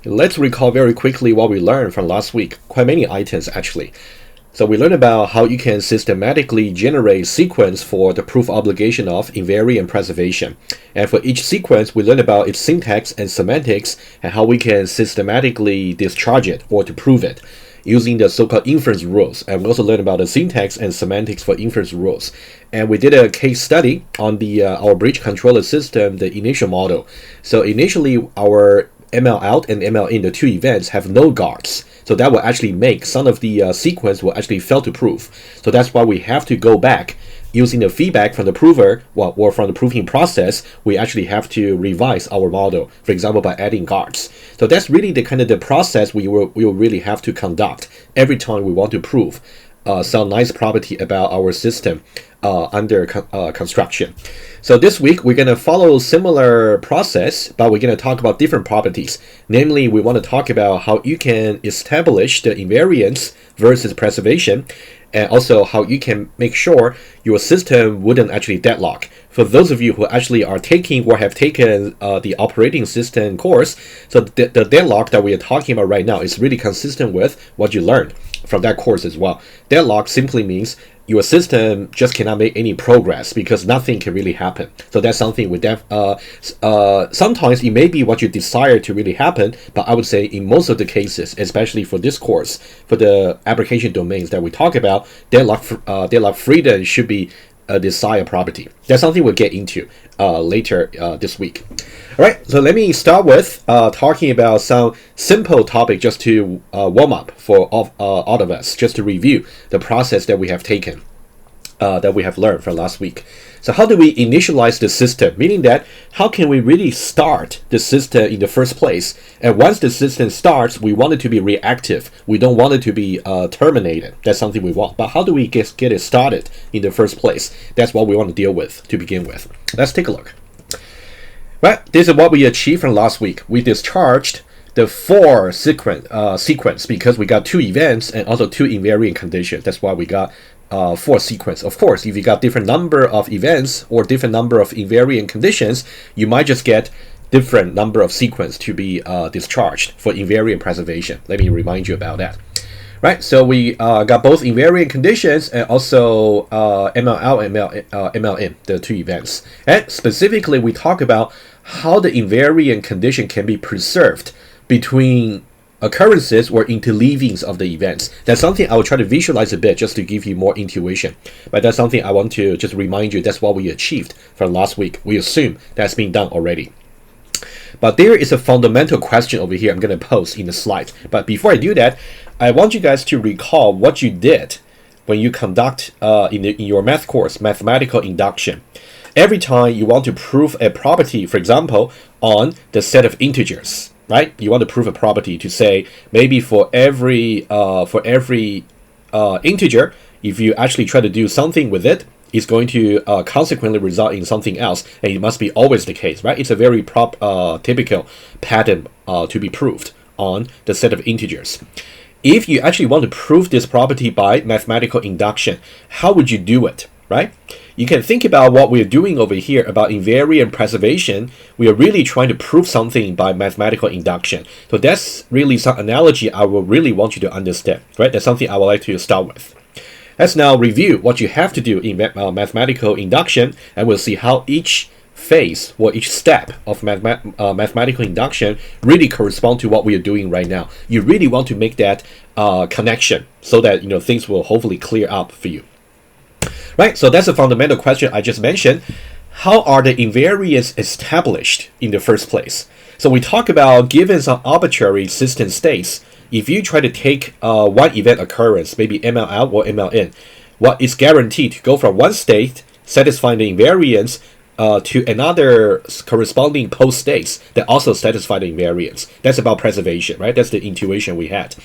Let's recall very quickly what we learned from last week. Quite many items actually. So we learned about how you can systematically generate sequence for the proof obligation of invariant preservation. And for each sequence, we learned about its syntax and semantics and how we can systematically discharge it or to prove it using the so-called inference rules. And we also learned about the syntax and semantics for inference rules. And we did a case study on the our bridge controller system, the initial model. So initially, our ML out and ML in, the two events, have no guards. So that will actually make some of the sequence will actually fail to prove. So that's why we have to go back using the feedback from the prover or from the proving process. We actually have to revise our model, for example, by adding guards. So that's really the kind of the process we will really have to conduct every time we want to prove some nice property about our system under construction. So this week we're going to follow a similar process, but we're going to talk about different properties. Namely, we want to talk about how you can establish the invariance versus preservation, and also how you can make sure your system wouldn't actually deadlock. For those of you who actually are taking or have taken the operating system course, so the deadlock that we are talking about right now is really consistent with what you learned from that course as well. Deadlock simply means your system just cannot make any progress because nothing can really happen. So that's something with sometimes it may be what you desire to really happen, but I would say in most of the cases, especially for this course, for the application domains that we talk about, deadlock freedom should be a desired property. That's something we'll get into later this week. All right, so let me start with talking about some simple topic just to warm up for all of us, just to review the process that we have taken, that we have learned from last week. So how do we initialize the system? Meaning that how can we really start the system in the first place? And once the system starts, we want it to be reactive. We don't want it to be terminated. That's something we want. But how do we get it started in the first place? That's what we want to deal with to begin with. Let's take a look. Right, this is what we achieved from last week. We discharged the for sequence because we got two events and also two invariant conditions. That's why we got for sequence. Of course, if you got different number of events or different number of invariant conditions, you might just get different number of sequence to be discharged for invariant preservation. Let me remind you about that. Right, so we got both invariant conditions and also ML out and ML in, the two events. And specifically, we talk about how the invariant condition can be preserved between occurrences or interleavings of the events. That's something I will try to visualize a bit just to give you more intuition. But that's something I want to just remind you that's what we achieved from last week. We assume that's been done already. But there is a fundamental question over here I'm going to post in the slide. But before I do that, I want you guys to recall what you did when you conduct in your math course, mathematical induction. Every time you want to prove a property, for example, on the set of integers, right? You want to prove a property to say maybe for every integer, if you actually try to do something with it, it's going to consequently result in something else, and it must be always the case, right? It's a very typical pattern to be proved on the set of integers. If you actually want to prove this property by mathematical induction, how would you do it, right? You can think about what we're doing over here about invariant preservation. We are really trying to prove something by mathematical induction. So that's really some analogy I will really want you to understand, right? That's something I would like to start with. Let's now review what you have to do in mathematical induction, and we'll see how each phase or each step of mathematical induction really correspond to what we are doing right now. You really want to make that connection so that things will hopefully clear up for you. Right, so that's a fundamental question I just mentioned. How are the invariants established in the first place? So we talk about given some arbitrary system states. If you try to take one event occurrence, maybe ML out or ML in, what is guaranteed to go from one state satisfying the invariance to another corresponding post states that also satisfy the invariance. That's about preservation, right? That's the intuition we had.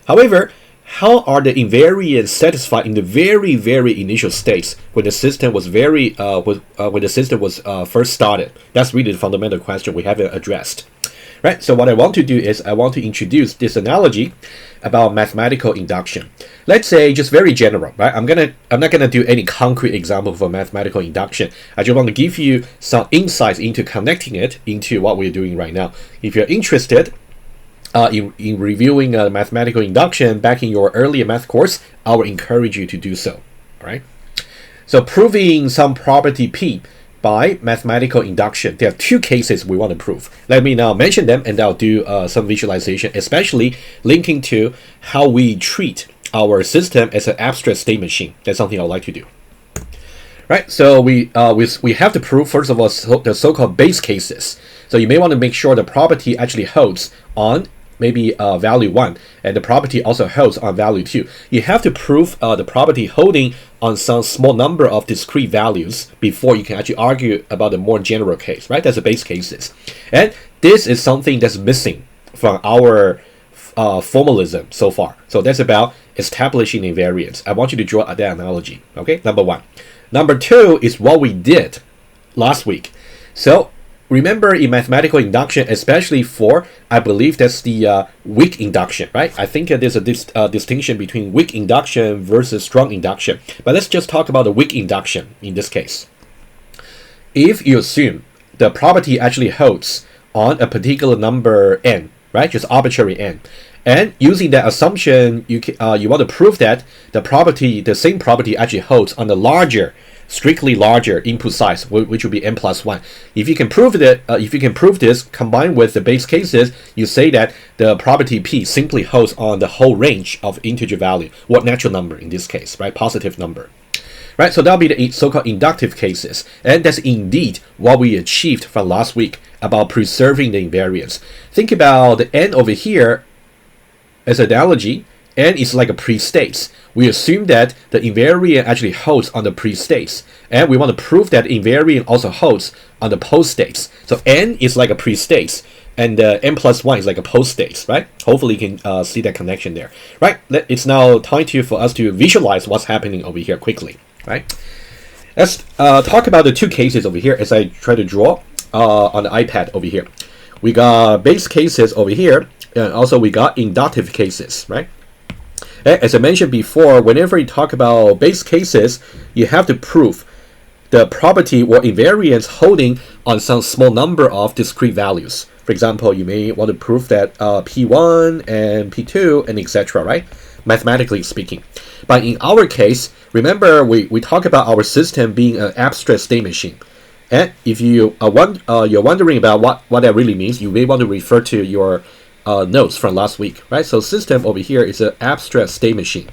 However, how are the invariants satisfied in the very, very initial states when the system was first started? That's really the fundamental question we haven't addressed. Right, so what I want to do is I want to introduce this analogy about mathematical induction. Let's say just very general, right? I'm not gonna do any concrete example for mathematical induction. I just want to give you some insights into connecting it into what we're doing right now. If you're interested, in reviewing mathematical induction back in your earlier math course, I will encourage you to do so. All right. So proving some property P by mathematical induction. There are two cases we want to prove. Let me now mention them, and I'll do some visualization, especially linking to how we treat our system as an abstract state machine. That's something I'd like to do. Right, so we have to prove, first of all, the so-called base cases. So you may want to make sure the property actually holds on maybe value 1, and the property also holds on value 2. You have to prove the property holding on some small number of discrete values before you can actually argue about the more general case, right? That's the base cases. And this is something that's missing from our formalism so far. So that's about establishing invariance. I want you to draw that analogy, okay? Number 1. Number 2 is what we did last week. So remember, in mathematical induction, especially for, I believe that's the weak induction, right? I think there's a distinction between weak induction versus strong induction. But let's just talk about the weak induction in this case. If you assume the property actually holds on a particular number n, right? Just arbitrary n. And using that assumption, you want to prove that the same property actually holds on the larger, strictly larger input size, which will be n plus 1. If you can prove that, if you can prove this combined with the base cases, you say that the property P simply holds on the whole range of integer value, or natural number in this case, right? Positive number. Right, so that'll be the so-called inductive cases, and that's indeed what we achieved from last week about preserving the invariance. Think about the n over here as an analogy. N is like a pre-states. We assume that the invariant actually holds on the pre-states, and we want to prove that invariant also holds on the post-states. So n is like a pre-states, and n plus 1 is like a post-states, right? Hopefully you can see that connection there, right? It's now time for us to visualize what's happening over here quickly, right? Let's talk about the two cases over here as I try to draw on the iPad over here. We got base cases over here, and also we got inductive cases, right? As I mentioned before, whenever you talk about base cases, you have to prove the property or invariance holding on some small number of discrete values. For example, you may want to prove that P1 and P2 and etc., right? Mathematically speaking. But in our case, remember we talk about our system being an abstract state machine. And if you you're wondering about what that really means, you may want to refer to your notes from last week, right? So system over here is an abstract state machine,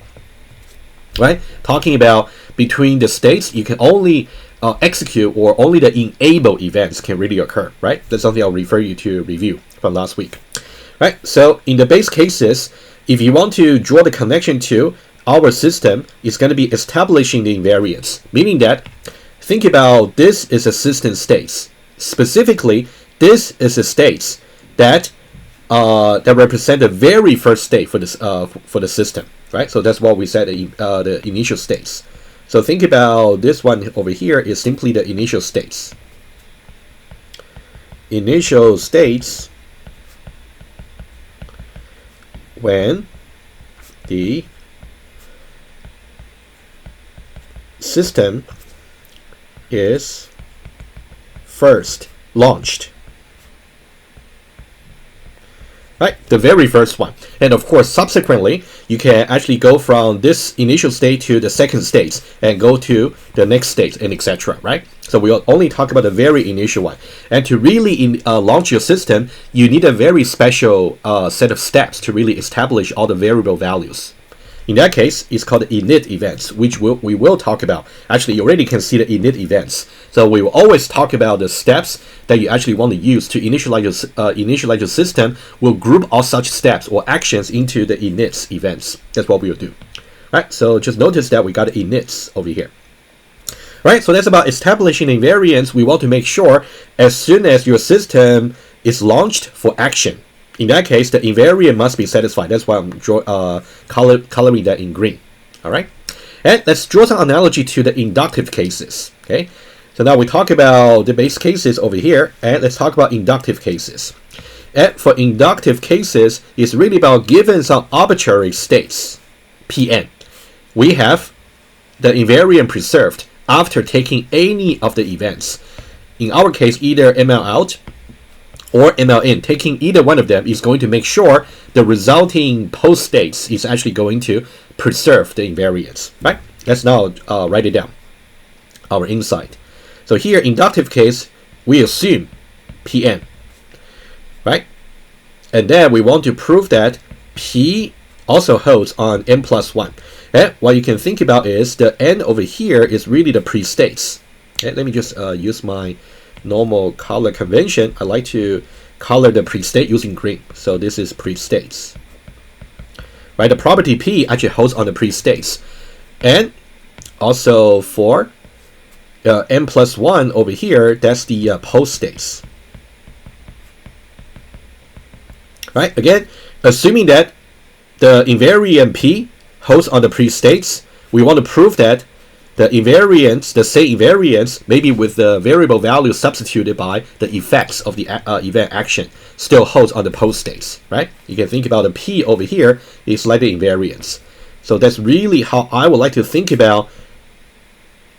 right? Talking about between the states, you can only execute, or only the enable events can really occur, right? That's something I'll refer you to review from last week, right? So in the base cases, if you want to draw the connection to our system, it's going to be establishing the invariance, meaning that think about this is a system states. Specifically, this is a states that represent the very first state for this for the system, right? So that's what we said, the initial states. So think about this one over here is simply the initial states. Initial states when the system is first launched. Right, the very first one. And of course, subsequently, you can actually go from this initial state to the second state and go to the next state and etc. Right? So we'll only talk about the very initial one. And to really launch your system, you need a very special set of steps to really establish all the variable values. In that case, it's called init events, which we will talk about. Actually, you already can see the init events. So we will always talk about the steps that you actually want to use to initialize your system. We'll group all such steps or actions into the inits events. That's what we will do. All right, so just notice that we got inits over here. Right, so that's about establishing invariance. We want to make sure as soon as your system is launched for action, in that case, the invariant must be satisfied. That's why I'm coloring that in green. All right, and let's draw some analogy to the inductive cases. Okay, so now we talk about the base cases over here, and let's talk about inductive cases. And for inductive cases, it's really about given some arbitrary states, Pn, we have the invariant preserved after taking any of the events. In our case, either ML out or MLN, taking either one of them is going to make sure the resulting post states is actually going to preserve the invariance, right? Let's now write it down, our insight. So here, inductive case, we assume Pn, right? And then we want to prove that P also holds on n plus 1. And what you can think about is the n over here is really the pre-states. Okay, let me just use my normal color convention. I like to color the pre-state using green. So this is pre-states. Right, the property P actually holds on the pre-states. And also for n plus 1 over here, that's the post-states. Right, again, assuming that the invariant P holds on the pre-states, we want to prove that the invariance, the state invariance, maybe with the variable value substituted by the effects of the event action, still holds on the post states, right? You can think about the P over here is like the invariance. So that's really how I would like to think about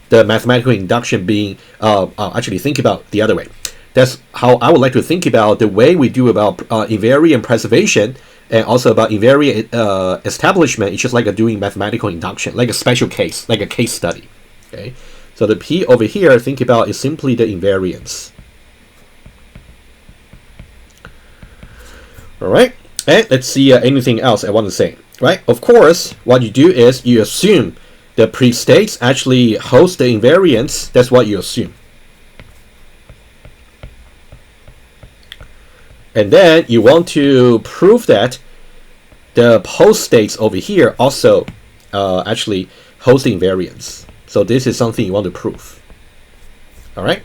the mathematical induction being, actually think about the other way. That's how I would like to think about the way we do about invariant preservation and also about invariant establishment. It's just like doing mathematical induction, like a special case, like a case study. Okay, so the P over here, think about is simply the invariance. All right, and let's see anything else I want to say. Right, of course, what you do is you assume the pre-states actually host the invariance. That's what you assume. And then you want to prove that the post states over here also actually host the invariance. So this is something you want to prove. All right,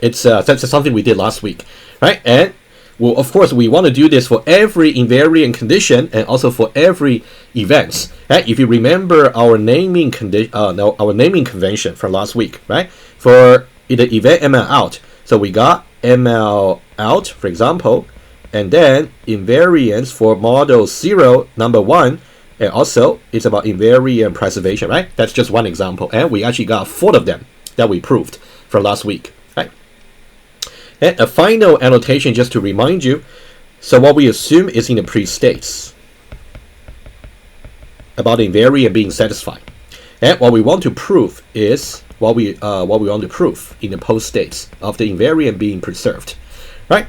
it's that's something we did last week, right? And well, of course, we want to do this for every invariant condition and also for every events. Right? If you remember our naming our naming convention from last week, right? For the event ML out, so we got ML out, for example. And then invariance for model 0, number 1, and also it's about invariant preservation, right? That's just one example, and we actually got 4 of them that we proved from last week, right? And a final annotation just to remind you. So what we assume is in the pre-states about the invariant being satisfied, and what we want to prove is what we want to prove in the post states of the invariant being preserved, right?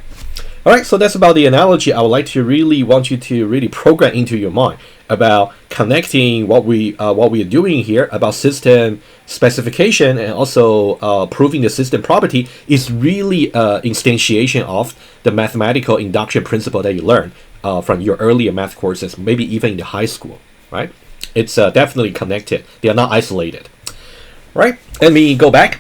All right, so that's about the analogy I would like to really want you to really program into your mind about connecting what we are doing here about system specification and also proving the system property is really instantiation of the mathematical induction principle that you learned from your earlier math courses, maybe even in the high school, right? It's definitely connected. They are not isolated, right? Let me go back.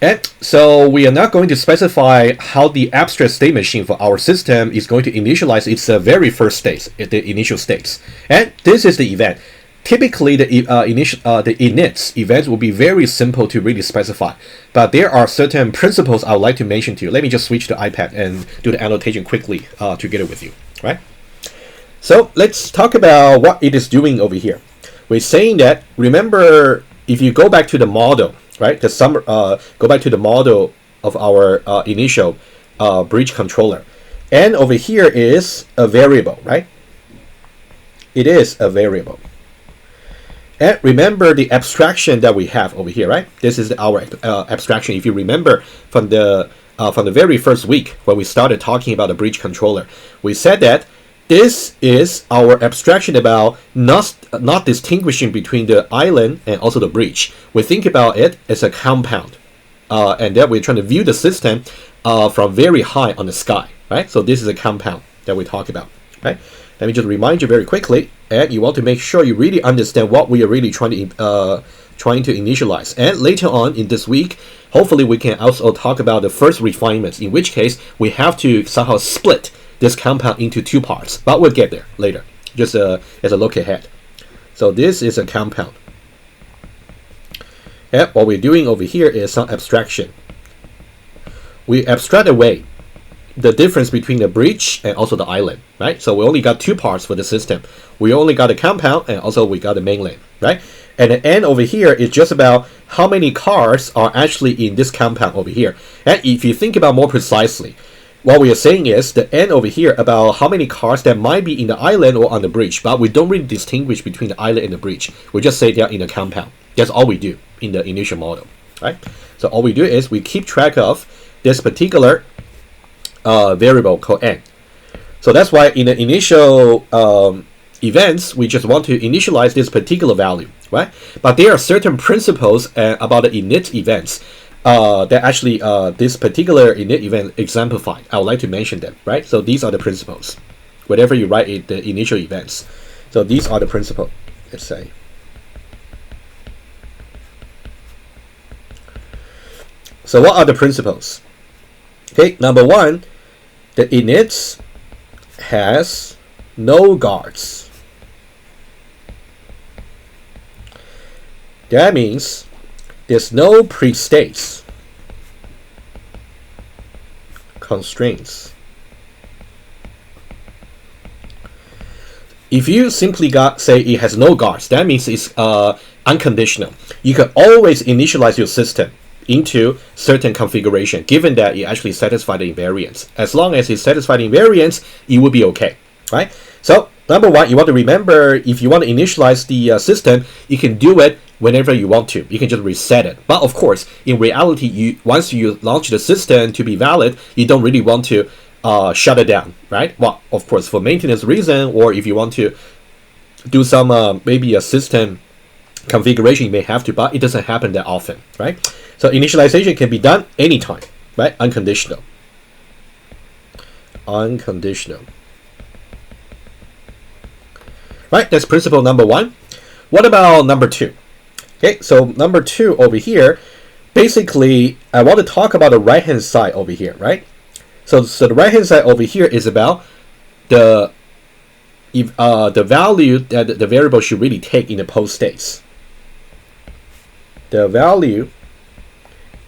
And so we are not going to specify how the abstract state machine for our system is going to initialize its very first states, the initial states. And this is the event. Typically, the inits events will be very simple to really specify. But there are certain principles I would like to mention to you. Let me just switch to iPad and do the annotation quickly together with you, right? So let's talk about what it is doing over here. We're saying that, remember, if you go back to the model, right? Go back to the model of our initial bridge controller. And over here is a variable, right? It is a variable. And remember the abstraction that we have over here, right? This is our abstraction. If you remember from the very first week when we started talking about the bridge controller, we said that this is our abstraction about not distinguishing between the island and also the bridge. We think about it as a compound, and then we're trying to view the system from very high on the sky, right? So this is a compound that we talk about, right? Let me just remind you very quickly, and you want to make sure you really understand what we are really trying to initialize. And later on in this week, hopefully we can also talk about the first refinements, in which case we have to somehow split this compound into 2 parts, but we'll get there later, just as a look ahead. So this is a compound. And what we're doing over here is some abstraction. We abstract away the difference between the bridge and also the island, right? So we only got 2 parts for the system. We only got a compound and also we got a mainland, right? And the n over here is just about how many cars are actually in this compound over here. And if you think about more precisely, what we are saying is the n over here about how many cars that might be in the island or on the bridge, but we don't really distinguish between the island and the bridge. We just say they are in the compound. That's all we do in the initial model, right? So all we do is we keep track of this particular variable called n. So that's why in the initial events, we just want to initialize this particular value, right? But there are certain principles about the init events that actually this particular init event exemplified. I would like to mention them, right? So these are the principles. Whatever you write in the initial events. So these are the principles, let's say. So what are the principles? Okay, number one, the init has no guards. That means there's no pre-states, constraints. If you simply say it has no guards, that means it's unconditional. You can always initialize your system into certain configuration, given that it actually satisfies the invariance. As long as it satisfies the invariance, it will be okay, right? So number one, you want to remember, if you want to initialize the system, you can do it whenever you want to. You can just reset it. But of course, in reality, once you launch the system to be valid, you don't really want to shut it down, right? Well, of course, for maintenance reason, or if you want to do some maybe a system configuration, you may have to, but it doesn't happen that often, right? So initialization can be done anytime, right? Unconditional. Unconditional. Right, that's principle number one. What about number two? Okay, so number two over here, basically, I want to talk about the right-hand side over here, right? So the right-hand side over here is about the value that the variable should really take in the post states. The value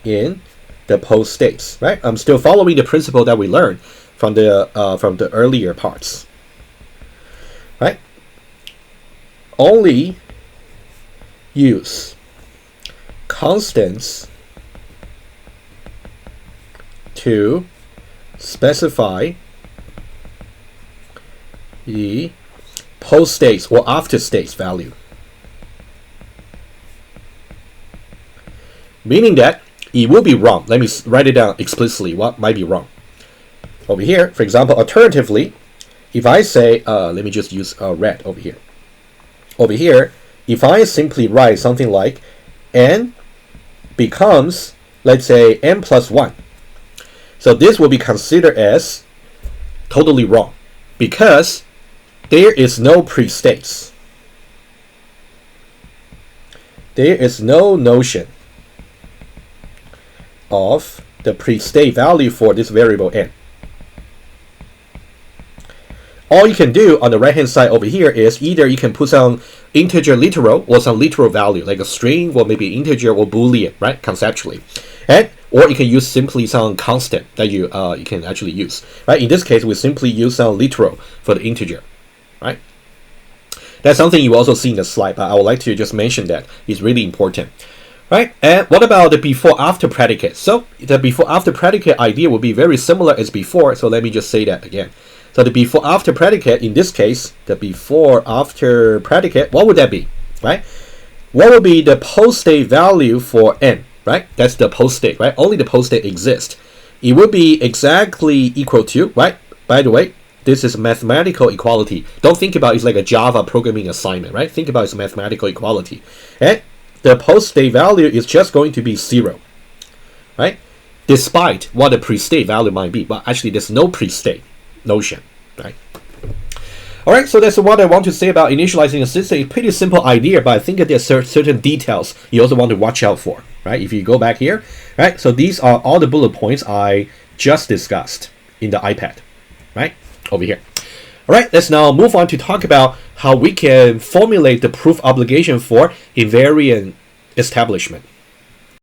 in the post states, right? I'm still following the principle that we learned from the earlier parts, right? Only use constants to specify the post states or after states value. Meaning that it will be wrong. Let me write it down explicitly what might be wrong. Over here, for example, alternatively, if I say, let me just use red over here. Over here, if I simply write something like n becomes, let's say, n plus 1. So this will be considered as totally wrong because there is no pre-states. There is no notion of the pre-state value for this variable n. All you can do on the right hand side over here is either you can put some integer literal or some literal value like a string or maybe integer or boolean, right, conceptually, or you can use simply some constant that you can actually use, right? In this case, we simply use some literal for the integer, right? That's something you also see in the slide, but I would like to just mention that it's really important. Right, and what about the before-after predicate? So the before-after predicate idea will be very similar as before, so let me just say that again. So the before-after predicate, in this case, the before-after predicate, what would that be, right? What would be the post-state value for n, right? That's the post-state, right? Only the post-state exists. It would be exactly equal to, right? By the way, this is mathematical equality. Don't think about it's like a Java programming assignment, right? Think about it's mathematical equality. And the post-state value is just going to be 0, right? Despite what the pre-state value might be, but actually there's no pre-state notion, right? All right, so that's what I want to say about initializing a system. It's a pretty simple idea, but I think that there's certain details you also want to watch out for, right? If you go back here, right? So these are all the bullet points I just discussed in the iPad, right? Over here. All right, let's now move on to talk about how we can formulate the proof obligation for invariant establishment.